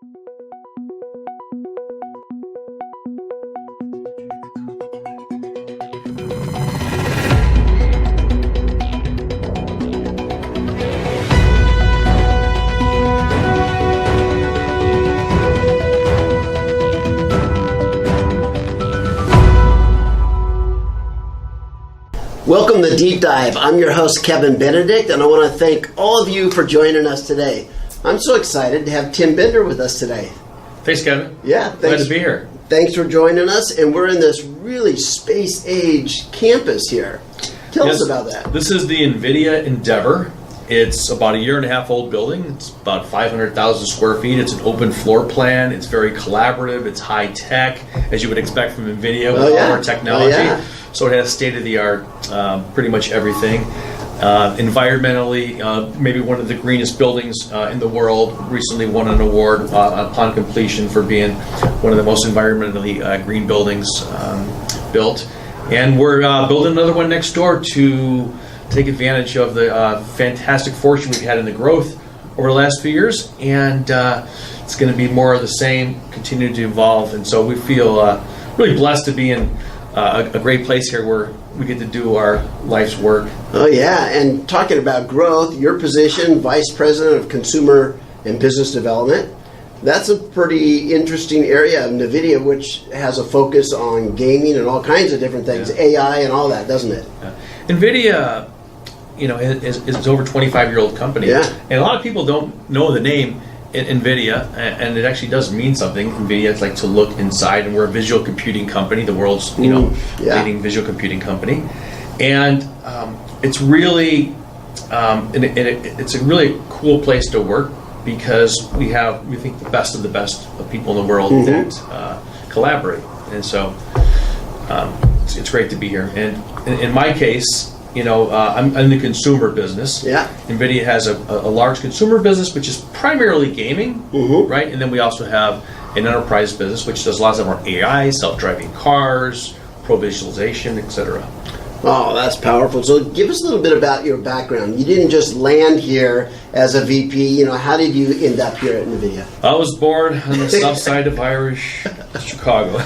Welcome to Deep Dive. I'm your host, Kevin Benedict, and I want to thank all of you for joining us today. I'm so excited to have Tim Bender with us today. Thanks, Kevin. Yeah, thanks. Glad to be here. Thanks for joining us, and we're in this really space-age campus here. Tell us about that. This is the NVIDIA Endeavor. It's about a year-and-a-half old building. It's about 500,000 square feet. It's an open floor plan. It's very collaborative. It's high-tech, as you would expect from NVIDIA with all our technology. So it has state-of-the-art, pretty much everything. Environmentally, maybe one of the greenest buildings in the world. Recently won an award upon completion for being one of the most environmentally green buildings built. And we're building another one next door to take advantage of the fantastic fortune we've had in the growth over the last few years. And it's going to be more of the same, continue to evolve. And so we feel really blessed to be in a great place here where we get to do our life's work. Oh yeah, and talking about growth, your position, Vice President of Consumer and Business Development, that's a pretty interesting area of NVIDIA, which has a focus on gaming and all kinds of different things, AI and all that, doesn't it? NVIDIA, is over 25-year-old company. Yeah. And a lot of people don't know the name NVIDIA, and it actually does mean something. NVIDIA is like to look inside, and we're a visual computing company, the world's leading visual computing company, and it's really it's a really cool place to work because we think the best of people in the world that collaborate, and so it's great to be here. And in my case, I'm in the consumer business. Yeah. NVIDIA has a large consumer business, which is primarily gaming, right? And then we also have an enterprise business, which does lots of our AI, self-driving cars, pro visualization, etc. Oh, that's powerful. So give us a little bit about your background. You didn't just land here as a VP. How did you end up here at NVIDIA? I was born on the south side of Irish Chicago.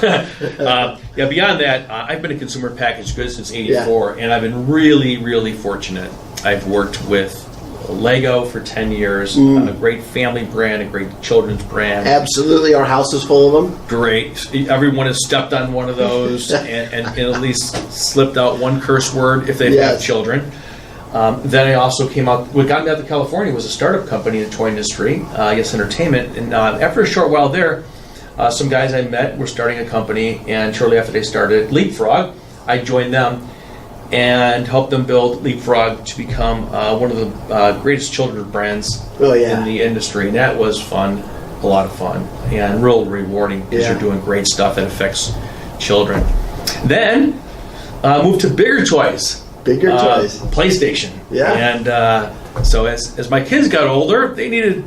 Beyond that, I've been a consumer packaged goods since '84, and I've been really, really fortunate. I've worked with Lego for 10 years, a great family brand, a great children's brand. Absolutely, our house is full of them. Great. Everyone has stepped on one of those and at least slipped out one curse word if they've got children. Then I also came out, what got me out to California was a startup company in the toy industry, Yes Entertainment. And after a short while there, some guys I met were starting a company, and shortly after they started Leapfrog, I joined them and helped them build Leapfrog to become one of the greatest children's brands in the industry. And that was fun, a lot of fun, and real rewarding because you're doing great stuff that affects children. Then moved to bigger toys. Bigger toys. PlayStation. Yeah. And so as my kids got older, they needed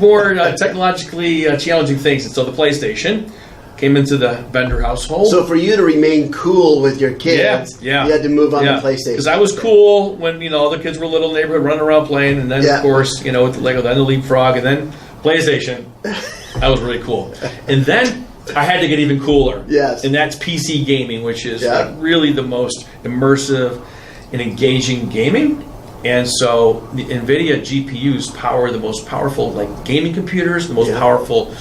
more technologically challenging things. And so the PlayStation came into the Bender household. So for you to remain cool with your kids, you had to move on to PlayStation. Because I was cool when all the kids were little in the neighborhood running around playing, and then of course with the Lego, then the Leapfrog, and then PlayStation. That was really cool. And then I had to get even cooler. Yes. And that's PC gaming, which is really the most immersive and engaging gaming. And so the NVIDIA GPUs power the most powerful gaming computers, the most powerful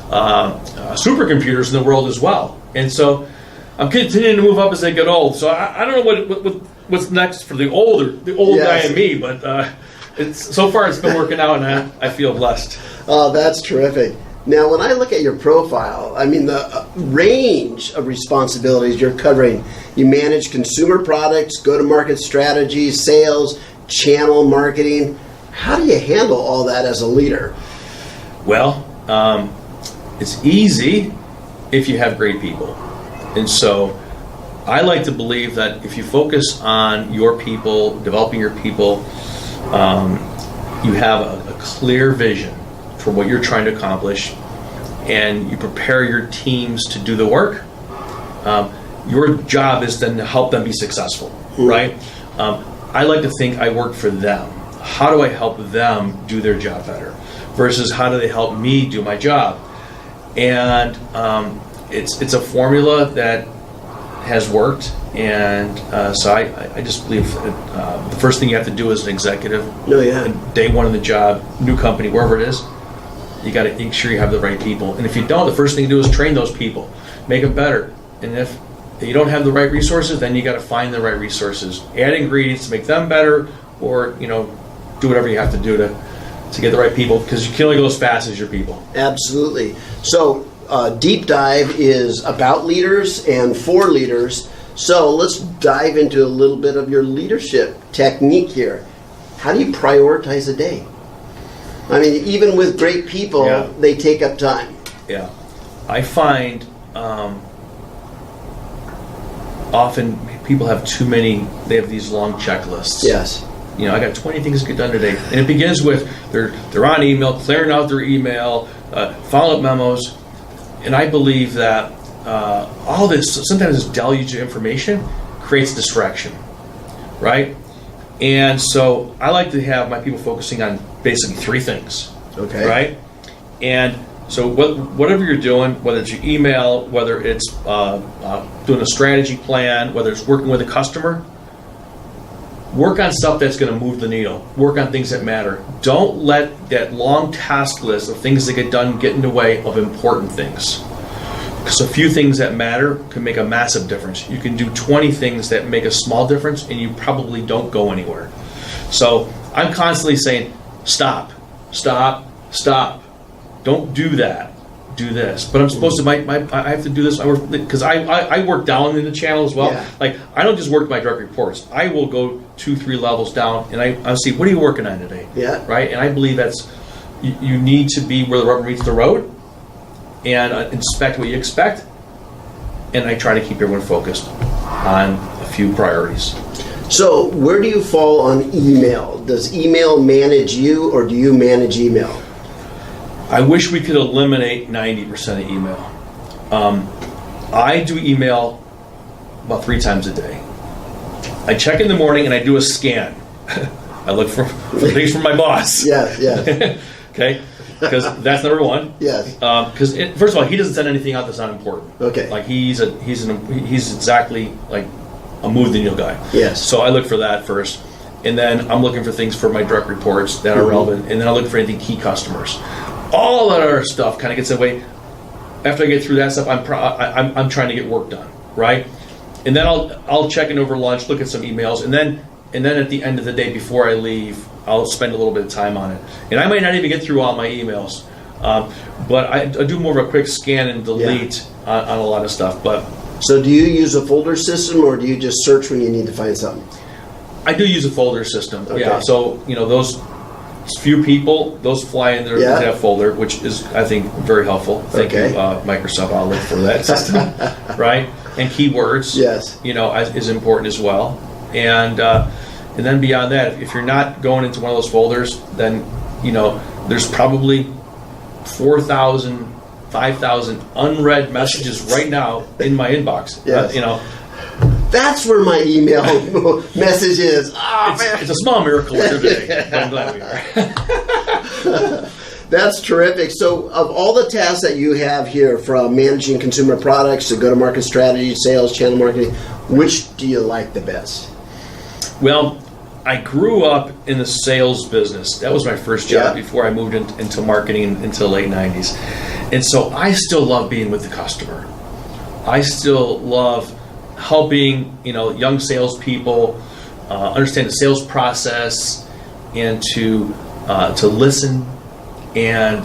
supercomputers in the world as well. And so I'm continuing to move up as I get old. So I don't know what's next for the old guy in me, but so far it's been working out, and I feel blessed. Oh, that's terrific. Now, when I look at your profile, I mean, the range of responsibilities you're covering, you manage consumer products, go-to-market strategies, sales, channel marketing. How do you handle all that as a leader? Well, it's easy if you have great people. And so I like to believe that if you focus on your people, developing your people, you have a clear vision for what you're trying to accomplish, and you prepare your teams to do the work. Your job is then to help them be successful, right? I like to think I work for them. How do I help them do their job better? versus how do they help me do my job. And it's a formula that has worked, and so I just believe that, the first thing you have to do as an executive, day one of the job, new company, wherever it is, you got to make sure you have the right people. And if you don't, the first thing you do is train those people, make them better. And if you don't have the right resources, then you got to find the right resources, add ingredients to make them better, or do whatever you have to do to get the right people, because you can only go as fast as your people. Absolutely. So Deep Dive is about leaders and for leaders. So let's dive into a little bit of your leadership technique here. How do you prioritize a day? I mean, even with great people, they take up time. Yeah. I find often people have they have these long checklists. Yes. I got 20 things to get done today. And it begins with they're on email, clearing out their email, follow-up memos. And I believe that all this, sometimes this deluge of information creates distraction, right? And so I like to have my people focusing on basically 3 things, right? And so whatever you're doing, whether it's your email, whether it's doing a strategy plan, whether it's working with a customer, work on stuff that's going to move the needle. Work on things that matter. Don't let that long task list of things that get done get in the way of important things. Because a few things that matter can make a massive difference. You can do 20 things that make a small difference, and you probably don't go anywhere. So I'm constantly saying, stop, stop, stop. Don't do that. Do this. But I'm supposed to, I have to do this. Because I work down in the channel as well. Yeah. Like, I don't just work my direct reports. I will go 2-3 levels down, and I'll see, what are you working on today? Yeah. Right? And I believe that's, you need to be where the rubber meets the road, and inspect what you expect. And I try to keep everyone focused on a few priorities. So where do you fall on email? Does email manage you, or do you manage email? I wish we could eliminate 90% of email. I do email about 3 times a day. I check in the morning and I do a scan. I look for things from my boss. Yeah. Okay, because that's number one. Yes. Because first of all, he doesn't send anything out that's not important. Okay. Like he's exactly like a move the needle guy. Yes. So I look for that first, and then I'm looking for things for my direct reports that are relevant, and then I look for anything key customers. All that other stuff kind of gets away. After I get through that stuff, I'm trying to get work done, right? And then I'll check in over lunch, look at some emails, and then at the end of the day before I leave, I'll spend a little bit of time on it. And I might not even get through all my emails, but I do more of a quick scan and delete on a lot of stuff. But so do you use a folder system, or do you just search when you need to find something? I do use a folder system. Okay. Yeah. So those few people, those fly in there into that folder, which is, I think, very helpful. Thank you, Microsoft Outlook, for that system, right? And keywords, is important as well. And then beyond that, if you're not going into one of those folders, then there's probably 4,000, 5,000 unread messages right now in my inbox. Yes. That's where my email message is. It's a small miracle today, but I'm glad we are. That's terrific. So of all the tasks that you have here, from managing consumer products to go-to-market strategy, sales, channel marketing, which do you like the best? Well, I grew up in the sales business. That was my first job before I moved into marketing into the late 90s. And so I still love being with the customer. I still love helping young salespeople understand the sales process, and to listen, and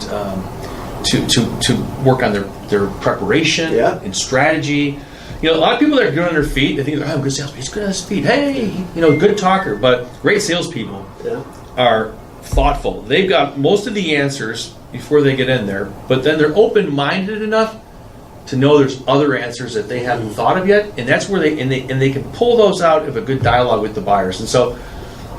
to work on their preparation and strategy. A lot of people that are good on their feet, they think, I'm a good salesperson. He's good on his feet. Hey, good talker. But great salespeople are thoughtful. They've got most of the answers before they get in there, but then they're open-minded enough to know there's other answers that they haven't thought of yet, and that's where they can pull those out of a good dialogue with the buyers. And so,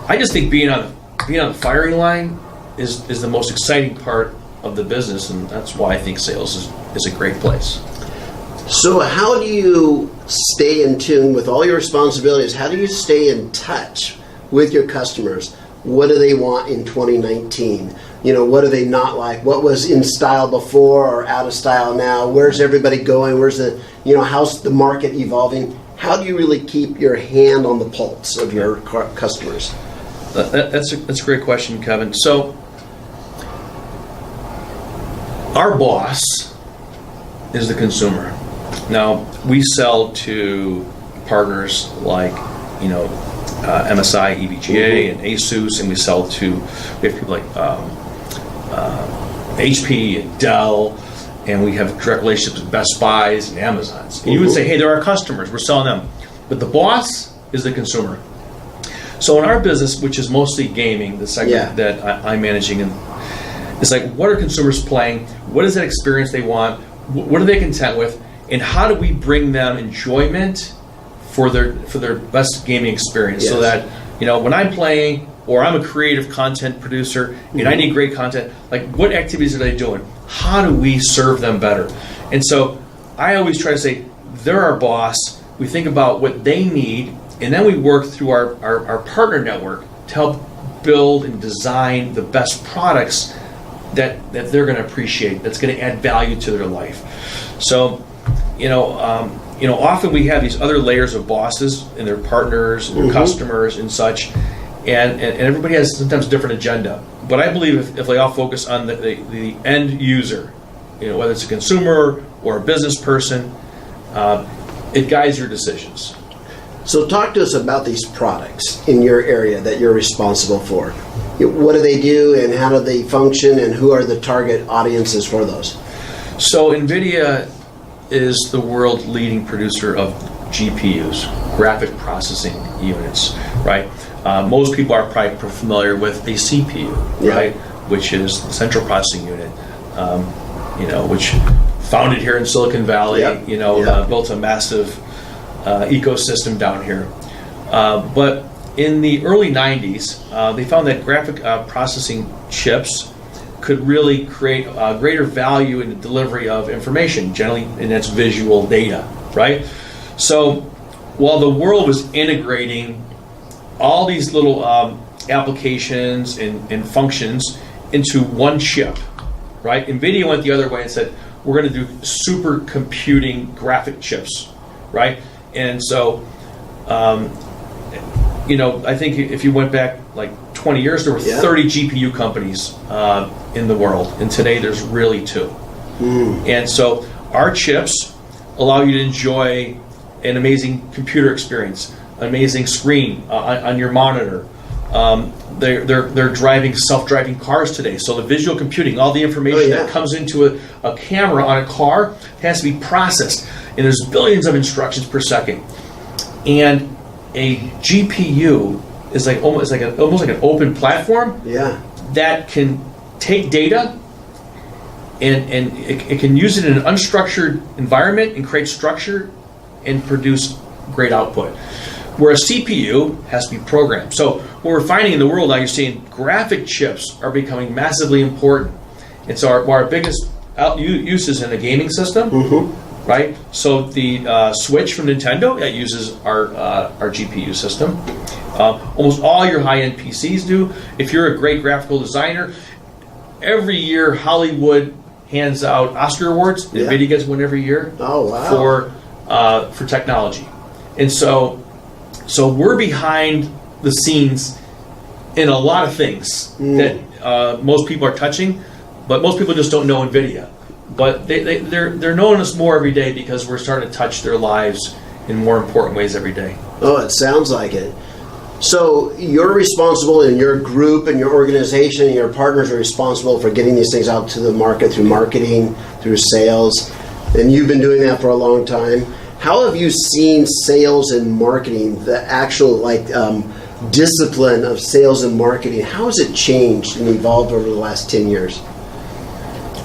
I just think being on the firing line is the most exciting part of the business, and that's why I think sales is a great place. So, how do you stay in tune with all your responsibilities? How do you stay in touch with your customers? what do they want in 2019? What do they not like? What was in style before or out of style now? Where's everybody going? Where's how's the market evolving? How do you really keep your hand on the pulse of your customers? That's a great question, Kevin. So our boss is the consumer. Now, we sell to partners like, MSI, EVGA, and ASUS, and we have people like HP and Dell, and we have direct relationships with Best Buys and Amazons. And you would say, hey, they're our customers, we're selling them. But the boss is the consumer. So in our business, which is mostly gaming, the segment that I'm managing, it's like, what are consumers playing? What is that experience they want? What are they content with? And how do we bring them enjoyment for their best gaming experience? So that, when I'm playing, or I'm a creative content producer and I need great content, like, what activities are they doing? How do we serve them better? And so I always try to say, they're our boss. We think about what they need, and then we work through our partner network to help build and design the best products that they're going to appreciate, that's going to add value to their life. So, often we have these other layers of bosses and their partners and their customers and such, and everybody has sometimes a different agenda. But I believe if they all focus on the end user, whether it's a consumer or a business person, it guides your decisions. So talk to us about these products in your area that you're responsible for. What do they do, and how do they function, and who are the target audiences for those? So NVIDIA is the world leading producer of GPUs, graphic processing units, right? Most people are probably familiar with a CPU, right? Which is the central processing unit, which founded here in Silicon Valley, built a massive ecosystem down here. But in the early 90s, they found that graphic processing chips could really create greater value in the delivery of information, generally, and that's visual data, right? So while the world was integrating all these little applications and functions into one chip, right? NVIDIA went the other way and said, we're going to do supercomputing graphic chips, right? And so, I think if you went back like 20 years, there were 30 GPU companies in the world, and today there's really 2. And so our chips allow you to enjoy an amazing computer experience, an amazing screen on your monitor. They're driving self-driving cars today, so the visual computing, all the information that comes into a camera on a car has to be processed, and there's billions of instructions per second. And a GPU is almost like an open platform that can take data and it can use it in an unstructured environment and create structure and produce great output. Where a CPU has to be programmed. So what we're finding in the world now, you're seeing graphic chips are becoming massively important. And so our biggest use is in the gaming system, right? So the Switch from Nintendo, that uses our GPU system. Almost all your high-end PCs do. If you're a great graphical designer, every year Hollywood hands out Oscar awards. NVIDIA gets one every year for technology. And so we're behind the scenes in a lot of things that most people are touching, but most people just don't know NVIDIA. But they're knowing us more every day because we're starting to touch their lives in more important ways every day. Oh, it sounds like it. So you're responsible, in your group and your organization and your partners are responsible for getting these things out to the market through marketing, through sales, and you've been doing that for a long time. How have you seen sales and marketing, the actual discipline of sales and marketing, how has it changed and evolved over the last 10 years?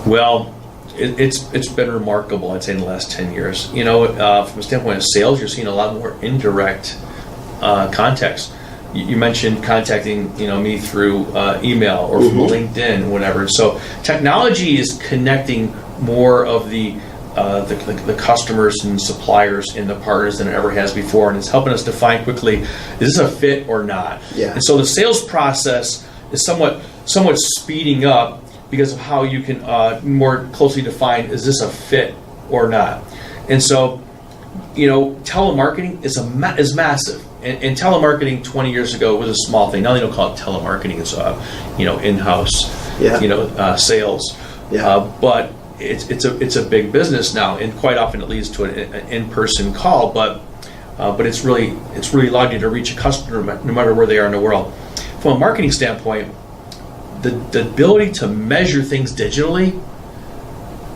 Well, it's been remarkable, I'd say, in the last 10 years. From a standpoint of sales, you're seeing a lot more indirect contacts. You mentioned contacting me through email or from LinkedIn, whatever. So technology is connecting more of the the customers and suppliers and the partners than it ever has before, and it's helping us define quickly, is this a fit or not? Yeah. And so the sales process is somewhat speeding up because of how you can more closely define, is this a fit or not? And so, telemarketing is massive. And telemarketing 20 years ago was a small thing. Now they don't call it telemarketing; it's in-house, sales. Yeah. But it's a big business now, and quite often it leads to an in-person call. But it's really allowed you to reach a customer no matter where they are in the world. From a marketing standpoint, the ability to measure things digitally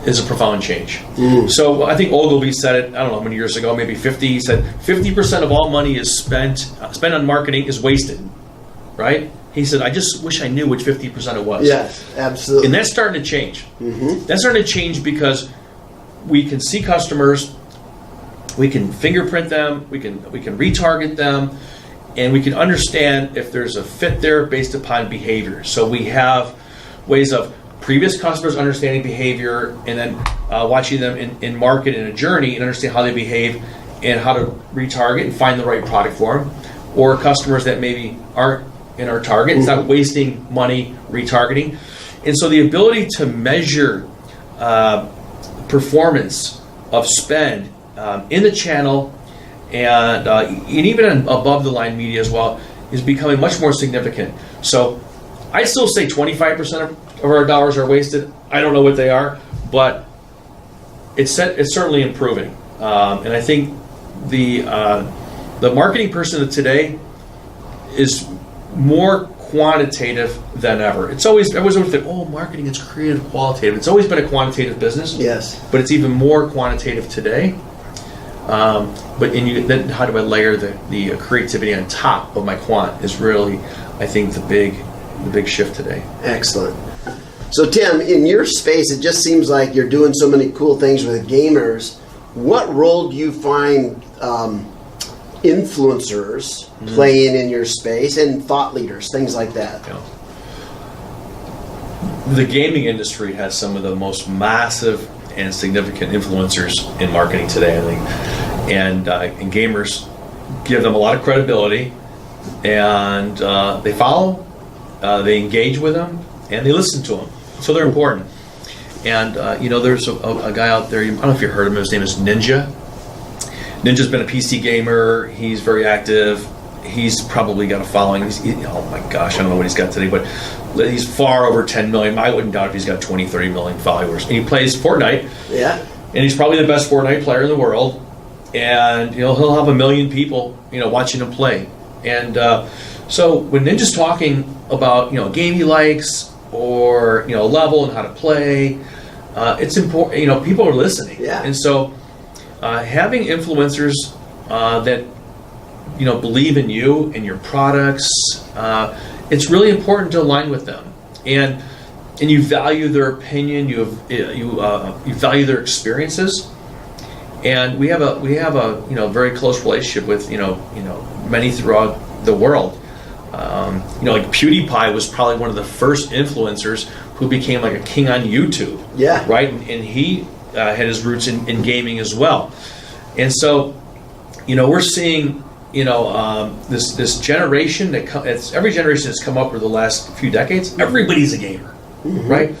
is a profound change. So I think Ogilvy said it, I don't know how many years ago, maybe 50. He said 50% of all money is spent on marketing is wasted, right? He said, I just wish I knew which 50% it was. Yes, absolutely. And that's starting to change. That's starting to change because we can see customers, we can fingerprint them, we can retarget them, and we can understand if there's a fit there based upon behavior. So we have ways of previous customers understanding behavior and then watching them in market in a journey and understand how they behave and how to retarget and find the right product for them. Or customers that maybe aren't in our target. It's not wasting money retargeting. And so the ability to measure performance of spend in the channel and even in above the line media as well is becoming much more significant. So I still say 25% of our dollars are wasted. I don't know what they are, but it's certainly improving. And I think the marketing person of today is more quantitative than ever. Everyone's always think, marketing is creative, qualitative. It's always been a quantitative business. Yes. But it's even more quantitative today. Then how do I layer the creativity on top of my quant is really, I think, the big shift today. Excellent. So Tim, in your space, it just seems like you're doing so many cool things with gamers. What role do you find influencers playing in your space and thought leaders, things like that? Yeah. The gaming industry has some of the most massive and significant influencers in marketing today, I think. And gamers give them a lot of credibility, and they follow, they engage with them, and they listen to them. So they're important. And there's a guy out there, I don't know if you heard of him, his name is Ninja. Ninja's been a PC gamer. He's very active. He's probably got a following. Oh my gosh, I don't know what he's got today, but he's far over 10 million. I wouldn't doubt if he's got 20, 30 million followers. And he plays Fortnite. Yeah. And he's probably the best Fortnite player in the world. And he'll have 1 million people watching him play. And so when Ninja's talking about game he likes or level and how to play, it's important. People are listening. Yeah. And so having influencers that believe in you and your products, it's really important to align with them, and you value their opinion. You value their experiences, and we have a very close relationship with many throughout the world. Like PewDiePie was probably one of the first influencers who became like a king on YouTube. Yeah. Right, and he had his roots in gaming as well, and so we're seeing this generation every generation that's come up over the last few decades. Everybody's a gamer, right?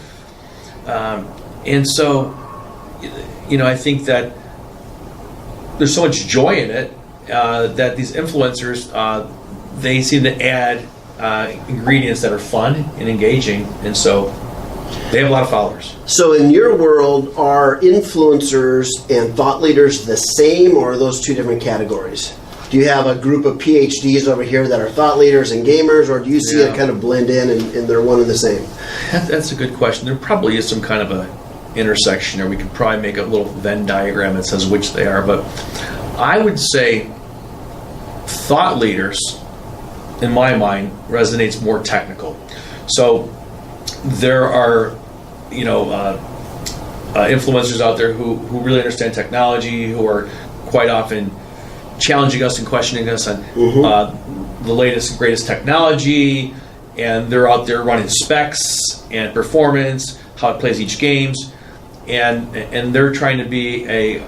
And so I think that there's so much joy in it that these influencers they seem to add ingredients that are fun and engaging, and so they have a lot of followers. So in your world, are influencers and thought leaders the same, or are those two different categories? Do you have a group of PhDs over here that are thought leaders and gamers, or do you see it kind of blend in and they're one and the same? That's a good question. There probably is some kind of a intersection, or we could probably make a little Venn diagram that says which they are. But I would say thought leaders, in my mind, resonates more technical. So there are influencers out there who really understand technology, who are quite often challenging us and questioning us on the latest and greatest technology, and they're out there running specs and performance, how it plays each games. and they're trying to be a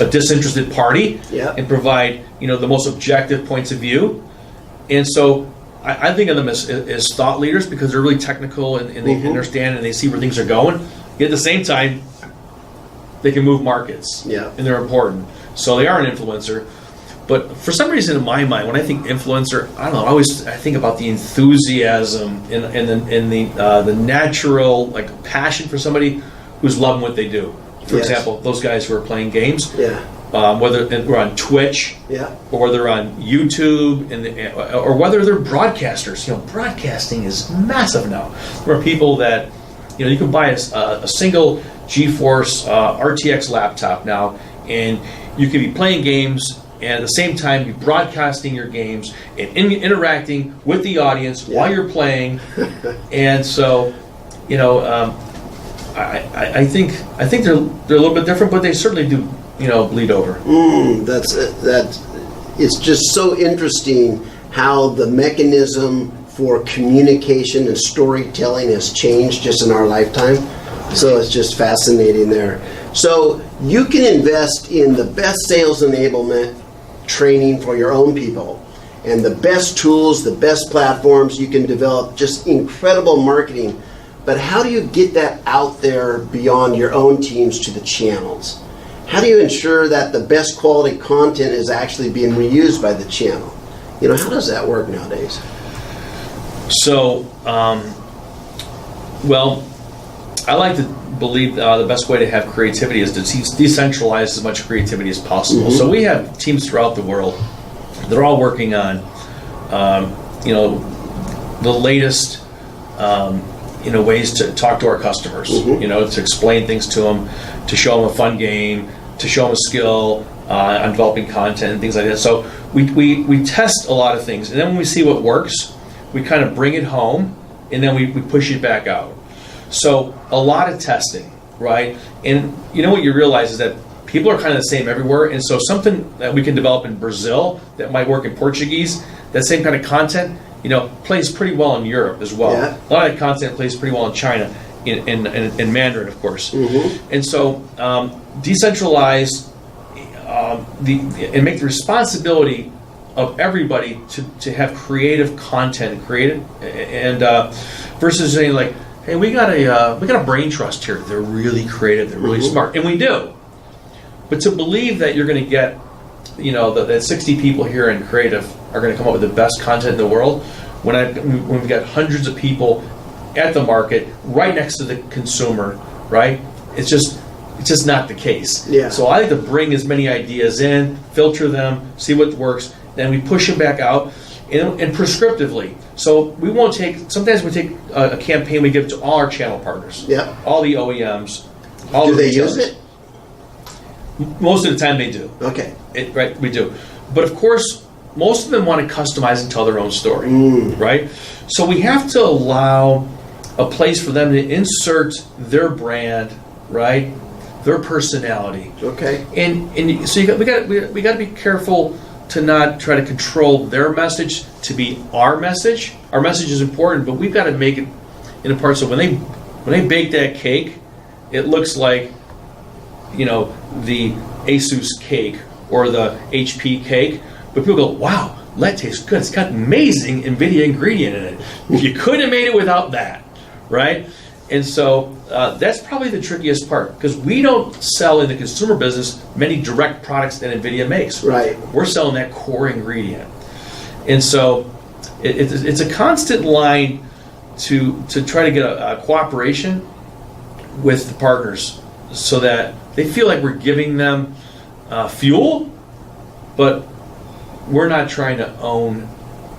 disinterested party and provide the most objective points of view. And so I think of them as thought leaders because they're really technical and they understand and they see where things are going. Yet at the same time, they can move markets and they're important. So they are an influencer. But for some reason in my mind, when I think influencer, I don't know, I think about the enthusiasm and the natural passion for somebody who's loving what they do. For example, those guys who are playing games, whether they're on Twitch or they're on YouTube, or whether they're broadcasters. Broadcasting is massive now. There are people that you can buy a single GeForce RTX laptop now, and you can be playing games and at the same time be broadcasting your games and interacting with the audience while you're playing. And so, I think they're a little bit different, but they certainly do bleed over. It's just so interesting how the mechanism for communication and storytelling has changed just in our lifetime. So it's just fascinating there. So you can invest in the best sales enablement training for your own people and the best tools, the best platforms. You can develop just incredible marketing. But how do you get that out there beyond your own teams to the channels? How do you ensure that the best quality content is actually being reused by the channel? How does that work nowadays? So, I like to believe the best way to have creativity is to decentralize as much creativity as possible. So we have teams throughout the world. They're all working on, the latest, ways to talk to our customers. To explain things to them, to show them a fun game, to show them a skill on developing content and things like that. So we test a lot of things, and then when we see what works, we kind of bring it home, and then we push it back out. So a lot of testing, right? And what you realize is that people are kind of the same everywhere, and so something that we can develop in Brazil that might work in Portuguese, that same kind of content, plays pretty well in Europe as well. A lot of that content plays pretty well in China, in Mandarin, of course. And so decentralize and make the responsibility of everybody to have creative content and versus saying hey, we got a brain trust here. They're really creative. They're really smart, and we do. But to believe that you're going to get, that 60 people here in creative are going to come up with the best content in the world, when we've got hundreds of people at the market right next to the consumer, right? It's just not the case. So I like to bring as many ideas in, filter them, see what works, then we push them back out, and prescriptively. So we won't sometimes we take a campaign, we give it to all our channel partners, all the OEMs, all do the they retailers. use it? Most of the time they do. Okay. Right, we do. But of course, most of them want to customize and tell their own story, right? So we have to allow a place for them to insert their brand, right? Their personality. Okay. And so we got to be careful to not try to control their message to be our message. Our message is important, but we've got to make it in a part so when they bake that cake, it looks like the Asus cake or the HP cake, but people go, wow, that tastes good. It's got amazing NVIDIA ingredient in it. You couldn't have made it without that, right? And so that's probably the trickiest part because we don't sell in the consumer business many direct products that NVIDIA makes. Right. We're selling that core ingredient. And so it's a constant line to try to get a cooperation with the partners so that they feel like we're giving them fuel, but we're not trying to own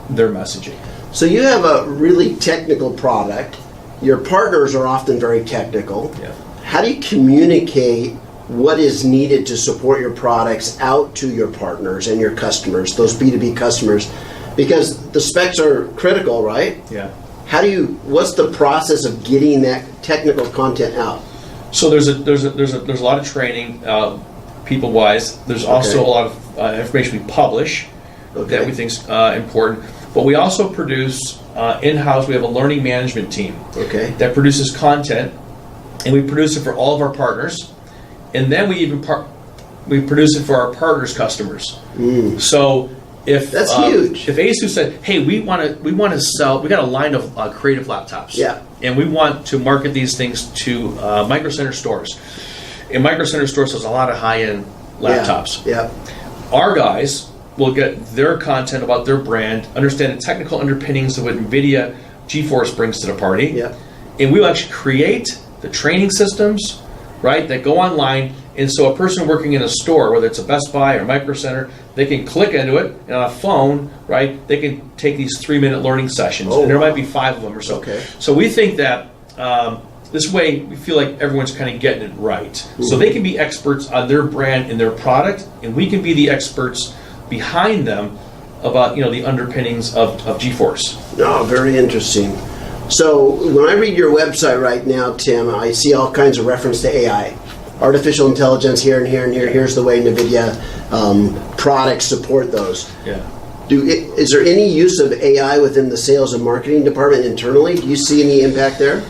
their messaging. So you have a really technical product. Your partners are often very technical. Yeah. How do you communicate what is needed to support your products out to your partners and your customers, those B2B customers? Because the specs are critical, right? Yeah. What's the process of getting that technical content out? So there's a lot of training, people wise. There's also a lot of information we publish that we think is important. But we also produce in-house. We have a learning management team that produces content and we produce it for all of our partners, and then we even we produce it for our partners' customers. So if that's huge. If ASUS said, "Hey, we want to sell, we got a line of creative laptops, and we want to market these things to Micro Center stores," and Micro Center stores has a lot of high-end laptops. Our guys will get their content about their brand, understand the technical underpinnings of what NVIDIA GeForce brings to the party, and we will actually create the training systems, right, that go online. And so a person working in a store, whether it's a Best Buy or Micro Center, they can click into it, and on a phone, right, they can take these 3-minute learning sessions, and there might be 5 of them or so. So we think that this way we feel like everyone's kind of getting it right. So they can be experts on their brand and their product, and we can be the experts behind them about the underpinnings of GeForce. Oh, very interesting. So when I read your website right now, Tim, I see all kinds of reference to AI. Artificial intelligence here and here and here. Here's the way NVIDIA products support those. Is there any use of AI within the sales and marketing department internally? Do you see any impact there?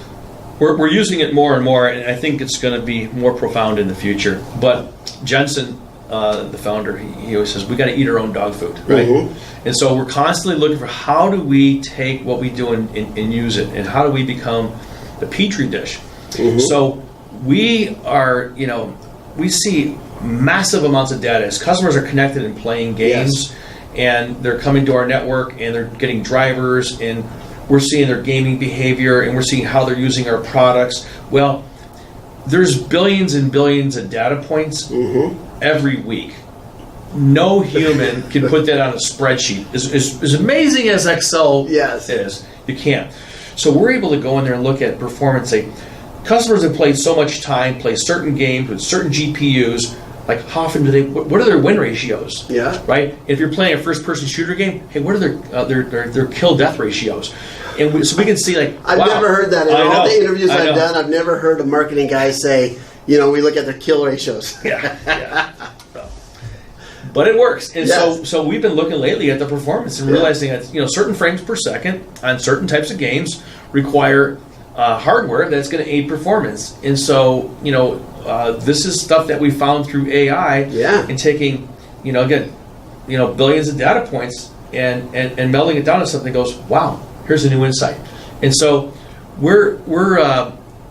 We're using it more and more, and I think it's going to be more profound in the future. But Jensen, the founder, he always says, we got to eat our own dog food, right? And so we're constantly looking for how do we take what we do and use it, and how do we become the petri dish. So we are, we see massive amounts of data as customers are connected and playing games, and they're coming to our network, and they're getting drivers, and we're seeing their gaming behavior, and we're seeing how they're using our products. Well, there's billions and billions of data points every week. No human can put that on a spreadsheet. As amazing as Excel is, you can't. So we're able to go in there and look at performance. Say, customers have played so much time, play certain games with certain GPUs. Like, how often do they? What are their win ratios? Right. If you're playing a first-person shooter game, hey, what are their kill-death ratios? And so we can see, like, I've never heard that in all the interviews I've done. I've never heard a marketing guy say, we look at their kill ratios. But it works, and so we've been looking lately at the performance and realizing that certain frames per second on certain types of games require hardware that's going to aid performance. And so this is stuff that we found through AI and taking billions of data points and melding it down to something that goes, wow, here's a new insight. And so we're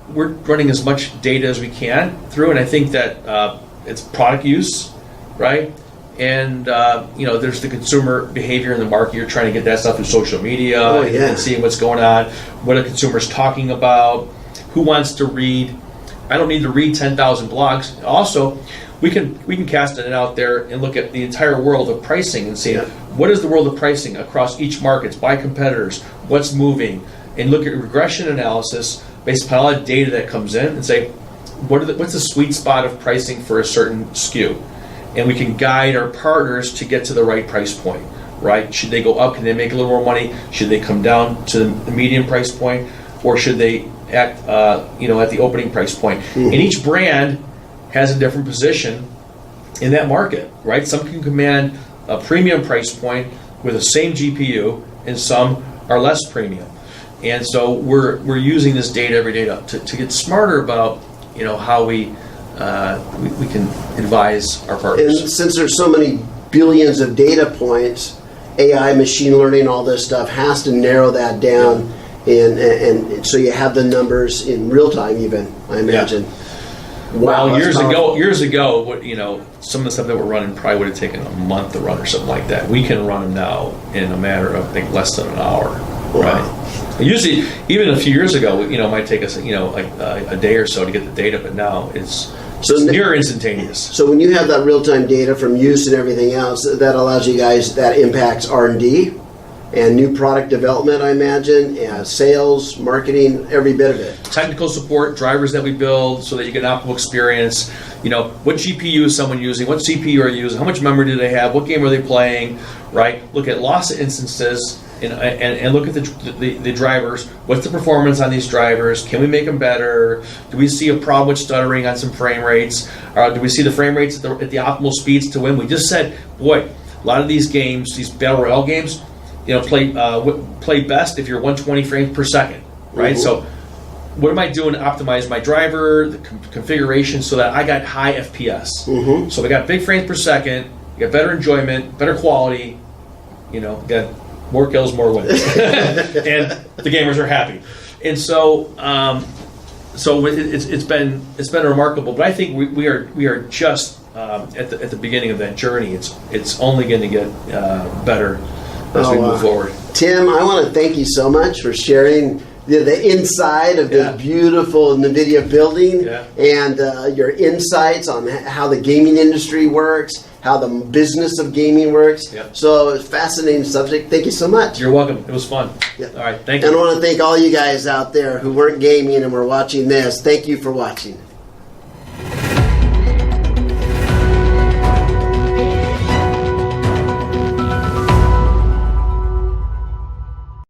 running as much data as we can through, and I think that it's product use, right? And there's the consumer behavior in the market. You're trying to get that stuff through social media and seeing what's going on, what are consumers talking about, who wants to read. I don't need to read 10,000 blogs. Also, we can cast it out there and look at the entire world of pricing and see what is the world of pricing across each market by competitors, what's moving, and look at regression analysis based upon all the data that comes in and say, what's the sweet spot of pricing for a certain SKU? And we can guide our partners to get to the right price point, right? Should they go up? Can they make a little more money? Should they come down to the medium price point? Or should they act, at the opening price point? And each brand has a different position in that market, right? Some can command a premium price point with the same GPU, and some are less premium. And so we're using this data every day to get smarter about, how we can advise our partners. And since there's so many billions of data points, AI, machine learning, all this stuff has to narrow that down, and so you have the numbers in real time, even, I imagine. Wow, well, years ago, some of the stuff that we're running probably would have taken a month to run or something like that. We can run them now in a matter of, I think, less than an hour. Right. Usually, even a few years ago, it might take us, like a day or so to get the data, but now it's near instantaneous. So when you have that real-time data from use and everything else, that allows you guys, that impacts R&D and new product development, I imagine, and sales, marketing, every bit of it. Technical support, drivers that we build so that you get an optimal experience. What GPU is someone using? What CPU are you using? How much memory do they have? What game are they playing? Right? Look at loss of instances and look at the drivers. What's the performance on these drivers? Can we make them better? Do we see a problem with stuttering on some frame rates? Do we see the frame rates at the optimal speeds to win? We just said, boy, a lot of these games, these battle royale games, play best if you're 120 frames per second, right? Mm-hmm. So what am I doing to optimize my driver, the configuration, so that I got high FPS. Mm-hmm. So we got big frames per second, you got better enjoyment, better quality, got more kills, more wins, and the gamers are happy. And so, it's been remarkable. But I think we are just at the beginning of that journey. It's only going to get better as we move forward. Tim, I want to thank you so much for sharing the inside of this beautiful NVIDIA building and your insights on how the gaming industry works, how the business of gaming works. Yep. So it's a fascinating subject. Thank you so much. You're welcome. It was fun. Yep. All right. Thank you. And I want to thank all you guys out there who weren't gaming and were watching this. Thank you for watching.